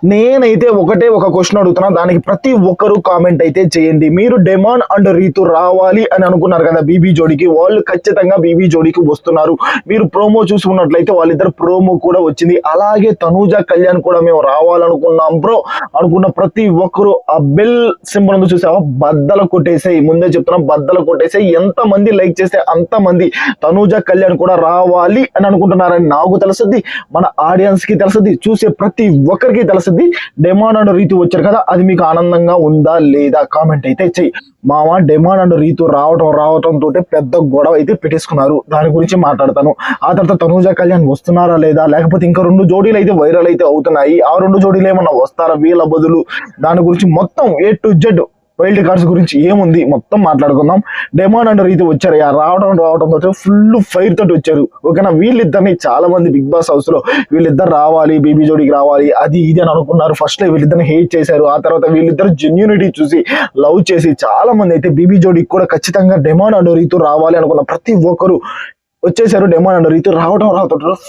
నేనైతే ఒకటే ఒక క్వశ్చన్ అడుగుతున్నా, దానికి ప్రతి ఒక్కరు కామెంట్ అయితే చేయండి. మీరు డెమాన్ అండ్ రీతు రావాలి అని అనుకున్నారు కదా బీబీ జోడికి, వాళ్ళు ఖచ్చితంగా బీబీ జోడికి వస్తున్నారు. మీరు ప్రోమో చూసుకున్నట్లయితే వాళ్ళిద్దరు ప్రోమో కూడా వచ్చింది. అలాగే తనూజ కళ్యాణ్ కూడా మేము రావాలనుకున్నాం బ్రో అనుకున్న ప్రతి ఒక్కరు ఆ బెల్ సింబల్ ఉంది చూసావా, బద్దలు కొట్టేసాయి. ముందే చెప్తున్నా, బద్దలు కొట్టేసాయి. ఎంత మంది లైక్ చేస్తే అంత మంది తనూజ కళ్యాణ్ కూడా రావాలి అని అనుకుంటున్నారని నాకు తెలుస్తుంది, మన ఆడియన్స్ కి తెలుస్తుంది, చూసే ప్రతి ఒక్కరికి తెలుస్తుంది. డెమాన్ అండ్ రీతు వచ్చారు కదా, అది మీకు ఆనందంగా ఉందా లేదా కామెంట్ అయితే చెయ్యి. మామ డెమాన్ అండ్ రీతు రావటం తోటే పెద్ద గొడవ అయితే పెట్టేసుకున్నారు. దాని గురించి మాట్లాడతాను. ఆ తర్వాత తనూజ కళ్యాణ్ వస్తున్నారా లేదా, లేకపోతే ఇంకా 2 జోడీలు అయితే వైరల్ అయితే అవుతున్నాయి. ఆ 2 జోడీలు ఏమన్నా వస్తారా వీళ్ళ బదులు, దాని గురించి మొత్తం A to Z wild cards గురించి ఏముంది మొత్తం మాట్లాడుకుందాం. డెమాన్ అండ్ రీతు వచ్చారు, రావడంతో ఫుల్ ఫైర్ తోటి వచ్చారు. ఓకేనా, వీళ్ళిద్దరిని చాలా మంది బిగ్ బాస్ హౌస్ లో వీళ్ళిద్దరు రావాలి, బీబీ జోడికి రావాలి, అది ఇది అని అనుకున్నారు. ఫస్ట్ లో వీళ్ళిద్దరిని హేట్ చేశారు. ఆ తర్వాత వీళ్ళిద్దరు జెన్యూనిటీ చూసి లవ్ చేసి చాలా మంది అయితే బీబీ జోడికి కూడా ఖచ్చితంగా డెమాన్ అండ్ రీతు రావాలి అనుకున్న ప్రతి ఒక్కరు వచ్చేసారు. డెమాన్ అండ్ రీతు రావడం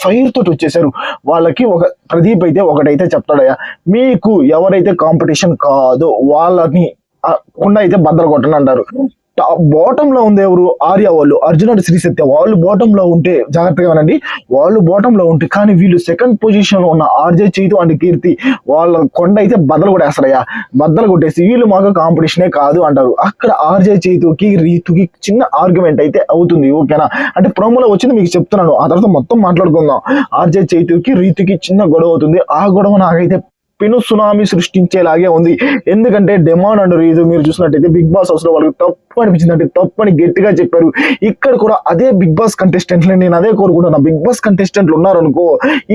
ఫైర్ తోటి వచ్చేసారు. వాళ్ళకి ఒక ప్రదీప్ అయితే ఒకటైతే చెప్తాడయ్యా, మీకు ఎవరైతే కాంపిటీషన్ కాదో వాళ్ళని కుండా అయితే బద్దలు కొట్టని అంటారు. బాటమ్ లో ఉంది ఎవరు, ఆర్య వాళ్ళు, అర్జున్ అండ్ శ్రీ సత్య వాళ్ళు బాటమ్ లో ఉంటే జాగ్రత్తగా వినండి, వాళ్ళు బాటమ్ లో ఉంటే, కానీ వీళ్ళు సెకండ్ పొజిషన్ లో ఉన్న ఆర్జే చైతు అండ్ కీర్తి వాళ్ళ కొండ అయితే బద్దలు కొట్టేస్తారయ్యా. బద్దలు కొట్టేసి వీళ్ళు మాకు కాంపిటీషనే కాదు అంటారు. అక్కడ ఆర్జే చైతుకి రీతుకి చిన్న ఆర్గ్యుమెంట్ అయితే అవుతుంది. ఓకేనా, అంటే ప్రోమోలో వచ్చింది మీకు చెప్తున్నాను, ఆ తర్వాత మొత్తం మాట్లాడుకుందాం. ఆర్జే చైతుకి రీతుకి చిన్న గొడవ అవుతుంది. ఆ గొడవ నాకైతే పెను సునామీ సృష్టించేలాగే ఉంది. ఎందుకంటే డెమాన్ అండ్ రీతు మీరు చూసినట్టయితే బిగ్ బాస్ హౌస్ లో వాళ్ళకి తప్పు అనిపించింది, అంటే తప్పు అని గట్టిగా చెప్పారు. ఇక్కడ కూడా అదే బిగ్ బాస్ కంటెస్టెంట్లు, నేను అదే కోరుకుంటున్నా, బిగ్ బాస్ కంటెస్టెంట్లు ఉన్నారనుకో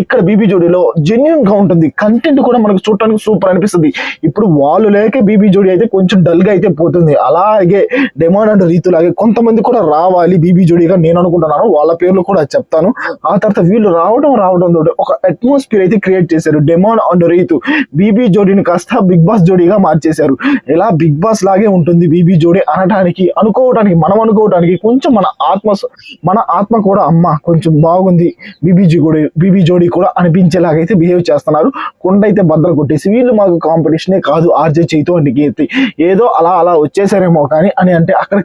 ఇక్కడ బీబీ జోడీలో జెన్యూన్ గా ఉంటుంది, కంటెంట్ కూడా మనకు చూడటానికి సూపర్ అనిపిస్తుంది. ఇప్పుడు వాళ్ళు లేక బీబీ జోడీ అయితే కొంచెం డల్ గా అయితే పోతుంది. అలాగే డెమాన్ అండ్ రీతు లాగే కొంతమంది కూడా రావాలి బీబీ జోడీగా నేను అనుకుంటున్నాను. వాళ్ళ పేర్లు కూడా చెప్తాను. ఆ తర్వాత వీళ్ళు రావడం తోటి ఒక అట్మాస్ఫియర్ అయితే క్రియేట్ చేశారు. డెమాన్ అండ్ రీతు బీబీ జోడీని కాస్త బిగ్ బాస్ జోడీగా మార్చేశారు. ఇలా బిగ్ బాస్ లాగే ఉంటుంది బీబీ జోడీ అనడానికి, మనం అనుకోవటానికి కొంచెం మన ఆత్మ కూడా అమ్మ కొంచెం బాగుంది బీబీ జోడీ కూడా అనిపించేలాగైతే బిహేవ్ చేస్తున్నారు. కొండైతే బద్దలు కొట్టేసి వీళ్ళు మాకు కాంపిటీషనే కాదు ఆర్జే చైతు అండ్ కీర్తి ఏదో అలా వచ్చేసారేమో కానీ అని అంటే అక్కడ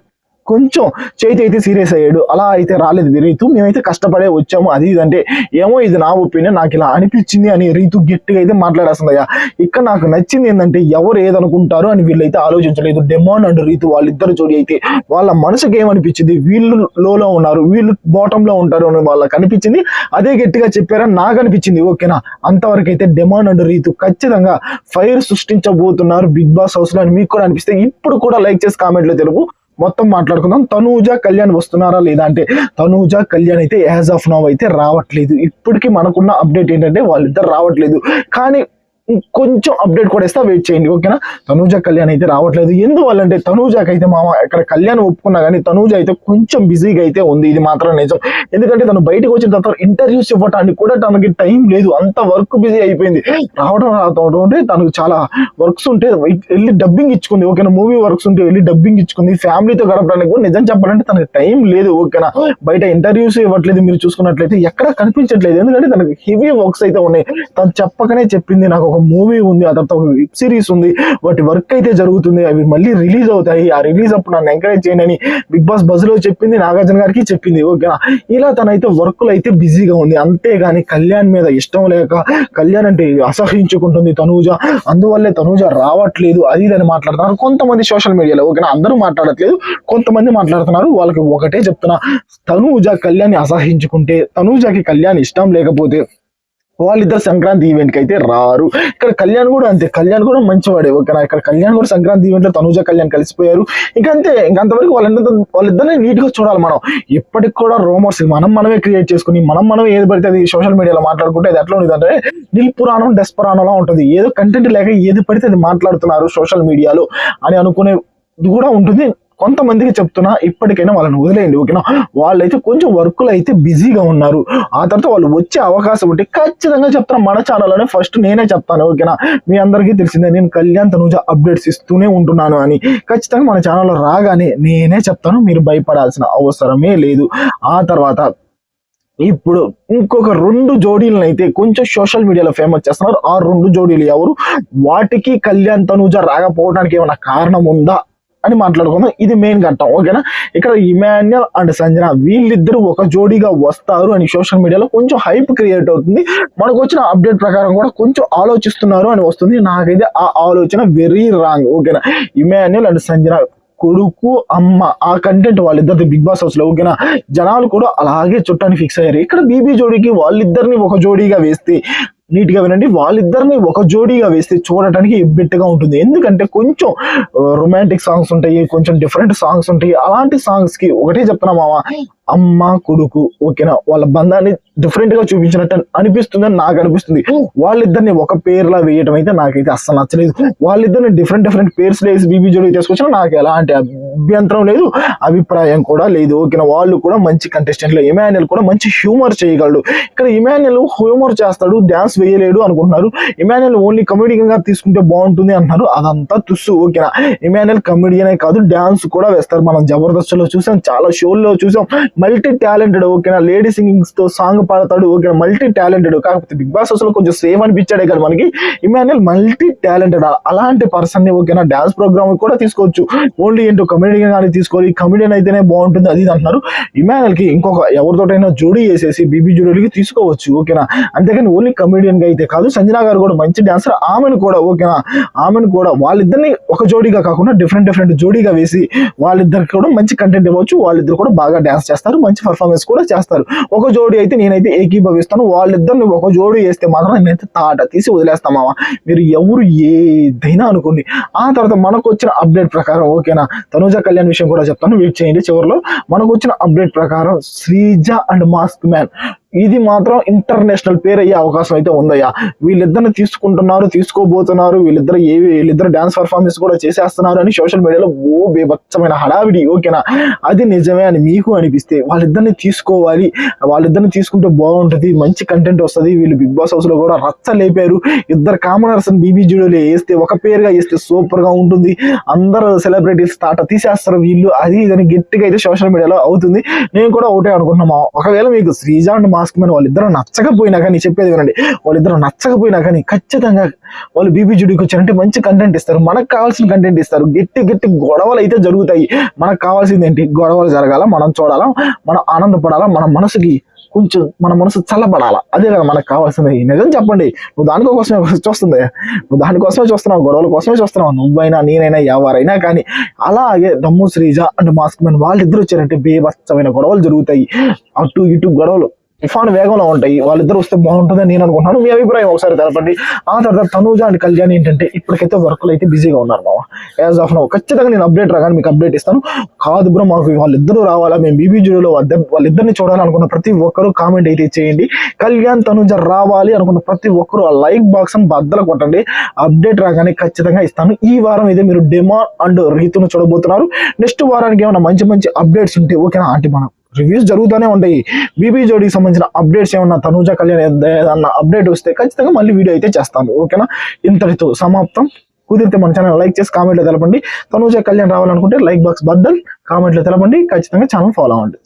కొంచెం చైతు అయితే సీరియస్ అయ్యాడు. అలా అయితే రాలేదు రీతు, మేమైతే కష్టపడే వచ్చాము అది ఇదంటే, ఏమో ఇది నా ఒపీనియన్, నాకు ఇలా అనిపించింది అని రీతు గట్టిగా అయితే మాట్లాడేస్తుందయ్యా. ఇక్కడ నాకు నచ్చింది ఏంటంటే ఎవరు ఏదనుకుంటారు అని వీళ్ళైతే ఆలోచించలేదు. డెమాన్ అండ్ రీతు వాళ్ళిద్దరు జోడి అయితే వాళ్ళ మనసుకి ఏమనిపించింది, వీళ్ళు లోలో ఉన్నారు వీళ్ళు బాటమ్ లో ఉంటారు అని వాళ్ళకి అనిపించింది, అదే గట్టిగా చెప్పారని నాకు అనిపించింది. ఓకేనా, అంతవరకు అయితే డెమాన్ అండ్ రీతు ఖచ్చితంగా ఫైర్ సృష్టించబోతున్నారు బిగ్ బాస్ హౌస్ లో అని మీకు కూడా అనిపిస్తే ఇప్పుడు కూడా లైక్ చేసి కామెంట్ లో తెలుపు. మొత్తం మాట్లాడుకుందాం. తనూజ కళ్యాణ్ వస్తున్నారా లేదా అంటే, తనూజ కళ్యాణ్ అయితే యాజ్ ఆఫ్ నౌ అయితే రావట్లేదు. ఇప్పటికీ మనకున్న అప్డేట్ ఏంటంటే వాళ్ళిద్దరు రావట్లేదు, కానీ కొంచెం అప్డేట్ కూడా ఇస్తా, వెయిట్ చేయండి. ఓకేనా, తనూజ కళ్యాణ్ అయితే రావట్లేదు. ఎందువల్లంటే తనూజకి అయితే మామ ఇక్కడ కళ్యాణ్ ఒప్పుకున్నా కానీ తనూజ అయితే కొంచెం బిజీగా అయితే ఉంది, ఇది మాత్రం నిజం. ఎందుకంటే తను బయటకు వచ్చిన తర్వాత ఇంటర్వ్యూస్ ఇవ్వటానికి కూడా తనకి టైం లేదు, అంత వర్క్ బిజీ అయిపోయింది. రావడం అంటే తనకు చాలా వర్క్స్ ఉంటే వెళ్ళి డబ్బింగ్ ఇచ్చుకుంది. ఓకేనా, మూవీ వర్క్స్ ఉంటే వెళ్ళి డబ్బింగ్ ఇచ్చుకుంది. ఫ్యామిలీతో గడపడానికి కూడా నిజం చెప్పాలంటే తనకి టైం లేదు. ఓకేనా, బయట ఇంటర్వ్యూస్ ఇవ్వట్లేదు, మీరు చూసుకున్నట్లయితే ఎక్కడ కనిపించట్లేదు. ఎందుకంటే తనకి హెవీ వర్క్స్ అయితే ఉన్నాయి. తను చెప్పకనే చెప్పింది, నాకు ఒక మూవీ ఉంది, ఆ తర్వాత ఒక వెబ్ సిరీస్ ఉంది, వాటి వర్క్ అయితే జరుగుతుంది, అవి మళ్ళీ రిలీజ్ అవుతాయి, ఆ రిలీజ్ అప్పుడు నన్ను ఎంకరేజ్ చేయండి అని బిగ్ బాస్ బజ్ లో చెప్పింది, నాగార్జున గారికి చెప్పింది. ఓకేనా, ఇలా తనైతే వర్క్లు అయితే బిజీగా ఉంది. అంతేగాని కళ్యాణ్ మీద ఇష్టం లేక కళ్యాణ్ అంటే అసహించుకుంటుంది తనూజ, అందువల్లే తనూజ రావట్లేదు అది ఇది అని మాట్లాడుతున్నారు కొంతమంది సోషల్ మీడియాలో. ఓకేనా, అందరూ మాట్లాడట్లేదు, కొంతమంది మాట్లాడుతున్నారు. వాళ్ళకి ఒకటే చెప్తున్నా, తనూజ కళ్యాణ్ అసహించుకుంటే, తనూజకి కళ్యాణ్ ఇష్టం లేకపోతే వాళ్ళిద్దరు సంక్రాంతి ఈవెంట్ కి అయితే రారు. ఇక్కడ కళ్యాణ్ కూడా అంతే, కళ్యాణ్ కూడా మంచివాడే. ఓకేనా, ఇక్కడ కళ్యాణ్ కూడా సంక్రాంతి ఈవెంట్ లో తనూజ కళ్యాణ్ కలిసిపోయారు. ఇంకంతే, ఇంకంతవరకు వాళ్ళిద్దరిని నీట్ గా చూడాలి మనం. ఇప్పటికి కూడా రూమర్స్ మనమే క్రియేట్ చేసుకుని మనమే ఏది పడితే అది సోషల్ మీడియాలో మాట్లాడుకుంటే అది ఎట్లా ఉంటుంది అంటే నిల్ పురాణం డెస్పరాణంలా ఉంటుంది. ఏదో కంటెంట్ లేక ఏది పడితే అది మాట్లాడుతున్నారు సోషల్ మీడియాలో అని అనుకునే కూడా ఉంటుంది. కొంతమందికి చెప్తున్నా, ఇప్పటికైనా వాళ్ళని వదిలేయండి. ఓకేనా, వాళ్ళైతే కొంచెం వర్క్లు అయితే బిజీగా ఉన్నారు. ఆ తర్వాత వాళ్ళు వచ్చే అవకాశం ఉంటే ఖచ్చితంగా చెప్తాను, మన ఛానల్లోనే ఫస్ట్ నేనే చెప్తాను. ఓకేనా, మీ అందరికీ తెలిసిందే నేను కళ్యాణ్ తనూజ అప్డేట్స్ ఇస్తూనే ఉంటున్నాను అని. ఖచ్చితంగా మన ఛానల్లో రాగానే నేనే చెప్తాను, మీరు భయపడాల్సిన అవసరమే లేదు. ఆ తర్వాత ఇప్పుడు ఇంకొక 2 జోడీలను అయితే కొంచెం సోషల్ మీడియాలో ఫేమస్ చేస్తున్నారు. ఆ 2 జోడీలు ఎవరు? వాటికి కళ్యాణ్ తనూజ రాకపోవడానికి ఏమైనా కారణం ఉందా అని మాట్లాడుకుందాం. ఇది మెయిన్ ఘట్టం, ఓకేనా? ఇక్కడ ఇమాన్యుయల్ అండ్ సంజన వీళ్ళిద్దరూ ఒక జోడీగా వస్తారు అని సోషల్ మీడియాలో కొంచెం హైప్ క్రియేట్ అవుతుంది. మనకు వచ్చిన అప్డేట్ ప్రకారం కూడా కొంచెం ఆలోచిస్తున్నారు అని వస్తుంది. నాకైతే ఆ ఆలోచన వెరీ రాంగ్, ఓకేనా? ఇమాన్యుయల్ అండ్ సంజన కొడుకు అమ్మ ఆ కంటెంట్ వాళ్ళిద్దరిది బిగ్ బాస్ హౌస్ లో, ఓకేనా? జనాలు కూడా అలాగే చుట్టాన్ని ఫిక్స్ అయ్యారు. ఇక్కడ బీబీ జోడీకి వాళ్ళిద్దరిని ఒక జోడీగా వేస్తే, నీట్ గా వినండి, వాళ్ళిద్దరిని ఒక జోడీగా వేస్తే చూడటానికి ఎబ్బెట్టుగా ఉంటుంది. ఎందుకంటే కొంచెం రొమాంటిక్ సాంగ్స్ ఉంటాయి, కొంచెం డిఫరెంట్ సాంగ్స్ ఉంటాయి. అలాంటి సాంగ్స్ కి ఒకటే చెప్తున్నా మామ, అమ్మ కొడుకు, ఓకేనా? వాళ్ళ బంధాన్ని డిఫరెంట్ గా చూపించినట్టు అనిపిస్తుందని నాకు అనిపిస్తుంది. వాళ్ళిద్దరిని ఒక పేర్లా వేయటం అయితే నాకైతే అస్సలు నచ్చలేదు. వాళ్ళిద్దరిని డిఫరెంట్ పేర్స్ వేసి బీబీ జోడీ తీసుకొచ్చినా నాకు ఎలాంటి అభ్యంతరం లేదు, అభిప్రాయం కూడా లేదు, ఓకేనా? వాళ్ళు కూడా మంచి కంటెస్టెంట్లు. ఇమాన్యుయల్ కూడా మంచి హ్యూమర్ చేయగలడు. ఇక్కడ ఇమాన్యుయల్ హ్యూమర్ చేస్తాడు, డాన్స్ వేయలేడు అనుకుంటున్నారు. ఇమాన్యుయల్ ఓన్లీ కమెడియన్ గా తీసుకుంటే బాగుంటుంది అంటున్నారు. అదంతా తుస్సు, ఓకేనా? ఇమాన్యుయల్ కమెడియనే కాదు, డాన్స్ కూడా వేస్తారు. మనం జబర్దస్త్ లో చూసాం, చాలా షోల్లో చూసాం. మల్టీ టాలెంటెడ్, ఓకేనా? లేడీ సింగింగ్స్ తో సాంగ్ పాడతాడు, ఓకేనా? Multi talented. కాకపోతే బిగ్ బాస్ అసలు కొంచెం సేఫ్ అనిపించాడే కదా మనకి. ఇమాన్యుయల్ మల్టీ టాలెంటెడ్, అలాంటి పర్సన్ ని, ఓకేనా, డాన్స్ ప్రోగ్రామ్ కూడా తీసుకోవచ్చు. ఓన్లీ ఏంటో కమెడియన్ కానీ తీసుకోవాలి, కమెడియన్ అయితేనే బాగుంటుంది అది అంటున్నారు. ఇమాన్యుయల్ కి ఇంకొక ఎవరితోటైనా జోడీ వేసేసి బీబీ జోడీకి తీసుకోవచ్చు, ఓకేనా? అంతేకాని ఓన్లీ కమెడియన్ గా అయితే కాదు. సంజన గారు కూడా మంచి డాన్సర్, ఆమెను కూడా, ఓకేనా, ఆమెను కూడా వాళ్ళిద్దరిని ఒక జోడీగా కాకుండా డిఫరెంట్ జోడీగా వేసి వాళ్ళిద్దరికి కూడా మంచి కంటెంట్ ఇవ్వచ్చు. వాళ్ళిద్దరు కూడా బాగా డాన్స్ చేస్తారు, మంచి పర్ఫార్మెన్స్ కూడా చేస్తారు. ఒక జోడీ అయితే నేనైతే ఏకీభవిస్తాను. వాళ్ళిద్దరిని ఒక జోడీ వేస్తే మాత్రం నేనైతే తాట తీసి వదిలేస్తామా. మీరు ఎవరు ఏదైనా అనుకోండి. ఆ తర్వాత మనకు వచ్చిన అప్డేట్ ప్రకారం, ఓకేనా, తనూజ కళ్యాణ్ విషయం కూడా చెప్తాను, వెయిట్ చేయండి. చివరిలో మనకు వచ్చిన అప్డేట్ ప్రకారం శ్రీజ అండ్ మాస్క్ మ్యాన్ ఇది మాత్రం ఇంటర్నేషనల్ పేరు అయ్యే అవకాశం అయితే ఉందయ్యా. వీళ్ళిద్దరిని తీసుకుంటున్నారు, తీసుకోబోతున్నారు. వీళ్ళిద్దరు డాన్స్ పర్ఫార్మెన్స్ కూడా చేసేస్తున్నారు అని సోషల్ మీడియాలో బేభత్సమైన హడావిడి, ఓకేనా? అది నిజమే అని మీకు అనిపిస్తే వాళ్ళిద్దరిని తీసుకోవాలి. వాళ్ళిద్దరిని తీసుకుంటే బాగుంటుంది, మంచి కంటెంట్ వస్తుంది. వీళ్ళు బిగ్ బాస్ హౌస్ లో కూడా రచ్చ లేపారు. ఇద్దరు కామనర్స్ బీబీ జూడియోలో వేస్తే, ఒక పేరుగా వేస్తే సూపర్ గా ఉంటుంది. అందరు సెలబ్రిటీస్ తాట తీసేస్తారు వీళ్ళు, అది ఇదని గట్టిగా అయితే సోషల్ మీడియాలో అవుతుంది. నేను కూడా ఒకటే అనుకుంటున్నామా, ఒకవేళ మీకు శ్రీజ అండ్ మాస్క్ మ్యాన్ వాళ్ళిద్దరు నచ్చకపోయినా కానీ, చెప్పేది వినండి, వాళ్ళిద్దరు నచ్చకపోయినా కానీ ఖచ్చితంగా వాళ్ళు బీబీ జుడీకి వచ్చారంటే మంచి కంటెంట్ ఇస్తారు, మనకు కావాల్సిన కంటెంట్ ఇస్తారు. గట్టి గొడవలు అయితే జరుగుతాయి. మనకు కావాల్సింది ఏంటి? గొడవలు జరగాల, మనం చూడాలా, మనం ఆనందపడాలా, మన మనసుకి కొంచెం మన మనసు చల్లబడాలా, అదే కదా మనకు కావాల్సింది. నిజం చెప్పండి, నువ్వు దానికోసమే చూస్తుంది, నువ్వు దానికోసమే చూస్తున్నావు, గొడవల కోసమే చూస్తున్నావు, నువ్వైనా నేనైనా ఎవరైనా కానీ. అలాగే దమ్ము శ్రీజ అండ్ మాస్క్ మ్యాన్ వాళ్ళిద్దరు వచ్చారంటే బేభత్సమైన గొడవలు జరుగుతాయి. అటు ఇటు గొడవలు తుఫాను వేగంలో ఉంటాయి. వాళ్ళిద్దరు వస్తే బాగుంటుందని నేను అనుకుంటున్నాను. మీ అభిప్రాయం ఒకసారి తెలపండి. ఆ తర్వాత తనూజ అండ్ కళ్యాణ్ ఏంటంటే ఇప్పటికైతే వర్క్లు అయితే బిజీగా ఉన్నారు మామ. యాజ్ ఆఫ్ నౌ ఖచ్చితంగా నేను అప్డేట్ రాగానే మీకు అప్డేట్ ఇస్తాను. కాదు బ్రో, మాకు వాళ్ళిద్దరూ రావాలా, మేము బీబీ జూడియోలో వాళ్ళిద్దరిని చూడాలనుకున్న ప్రతి ఒక్కరు కామెంట్ అయితే చేయండి. కళ్యాణ్ తనూజ రావాలి అనుకున్న ప్రతి ఒక్కరు ఆ లైక్ బాక్స్ అని బద్దలు కొట్టండి. అప్డేట్ రాగానే ఖచ్చితంగా ఇస్తాను. ఈ వారం అయితే మీరు డెమాన్ అండ్ రీతును చూడబోతున్నారు. నెక్స్ట్ వారానికి ఏమైనా మంచి అప్డేట్స్ ఉంటే, ఓకేనా, అంటే మనం రివ్యూస్ జరుగుతూనే ఉంటాయి. బీబీ జోడీకి సంబంధించిన అప్డేట్స్ ఏమన్నా, తనూజ కళ్యాణ్ ఏదన్నా అప్డేట్ వస్తే ఖచ్చితంగా మళ్ళీ వీడియో అయితే చేస్తాను, ఓకేనా? ఇంతటితో సమాప్తం. కుదిరితే మన ఛానల్ లైక్ చేసి కామెంట్లో తెలపండి. తనూజ కళ్యాణ్ రావాలనుకుంటే లైక్ బాక్స్ బద్దల్ కామెంట్లో తెలపండి. ఖచ్చితంగా ఛానల్ ఫాలో అవ్వండి.